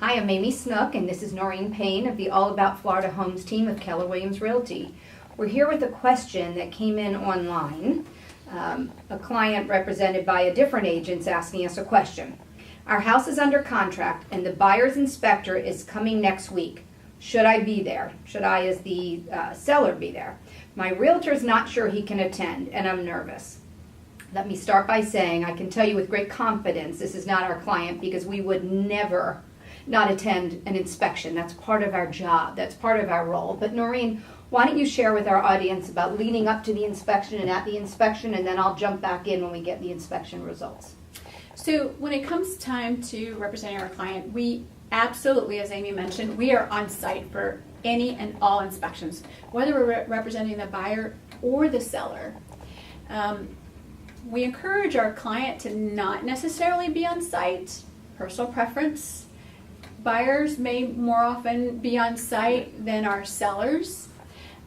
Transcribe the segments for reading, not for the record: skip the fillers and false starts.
Hi, I'm Amy Snook, and this is Noreen Payne of the All About Florida Homes team of Keller Williams Realty. We're here with a question that came in online. A client represented by a different agent asking us a question. Our house is under contract, and the buyer's inspector is coming next week. Should I be there? Should I, as the seller, be there? My realtor's not sure he can attend, and I'm nervous. Let me start by saying I can tell you with great confidence this is not our client, because we would never not attend an inspection. That's part of our job. That's part of our role. But Noreen, why don't you share with our audience about leading up to the inspection and at the inspection, and then I'll jump back in when we get the inspection results. So when it comes time to representing our client, we absolutely, as Amy mentioned, we are on site for any and all inspections, whether we're representing the buyer or the seller. We encourage our client to not necessarily be on site, personal preference. Buyers may more often be on site than our sellers.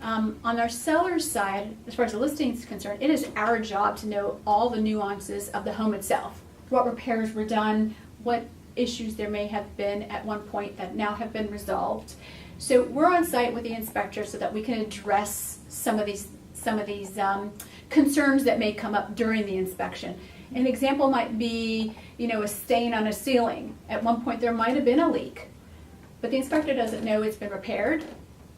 On our seller's side, as far as the listing is concerned, it is our job to know all the nuances of the home itself. What repairs were done, what issues there may have been at one point that now have been resolved. So we're on site with the inspector so that we can address some of these concerns that may come up during the inspection. An example might be, a stain on a ceiling. At one point there might have been a leak, but the inspector doesn't know it's been repaired.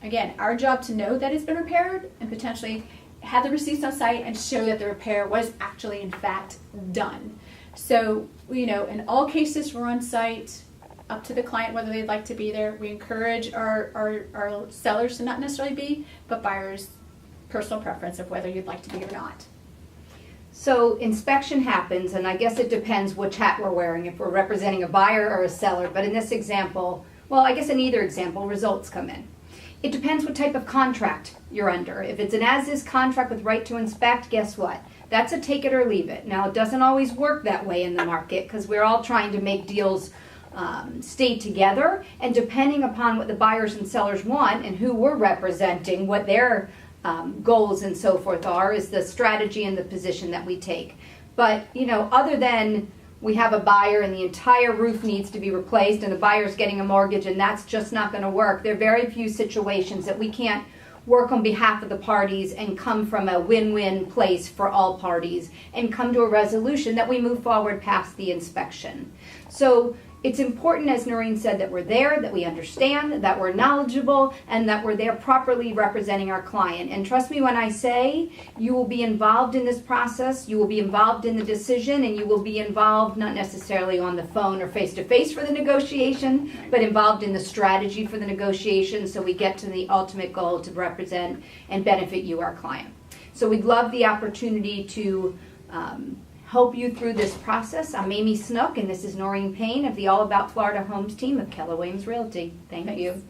Again, our job to know that it's been repaired and potentially have the receipts on site and show that the repair was actually in fact done. So, in all cases we're on site, up to the client whether they'd like to be there. We encourage our sellers to not necessarily be, but buyers' personal preference of whether you'd like to be or not. So inspection happens, and I guess it depends which hat we're wearing, if we're representing a buyer or a seller. But in this example, well, I guess in either example, results come in. It depends what type of contract you're under. If it's an as-is contract with right to inspect, guess what? That's a take it or leave it. Now, it doesn't always work that way in the market because we're all trying to make deals stay together. And depending upon what the buyers and sellers want and who we're representing, what their goals and so forth are, is the strategy and the position that we take. But, other than we have a buyer and the entire roof needs to be replaced and the buyer's getting a mortgage and that's just not going to work, there are very few situations that we can't work on behalf of the parties and come from a win-win place for all parties and come to a resolution that we move forward past the inspection. So it's important, as Noreen said, that we're there, that we understand, that we're knowledgeable, and that we're there properly representing our client. And trust me when I say you will be involved in this process, you will be involved in the decision, and you will be involved not necessarily on the phone or face-to-face for the negotiation, but involved in the strategy for the negotiation so we get to the ultimate goal to represent and benefit you, our client. So we'd love the opportunity to help you through this process. I'm Amy Snook, and this is Noreen Payne of the All About Florida Homes team of Keller Williams Realty. Thank you.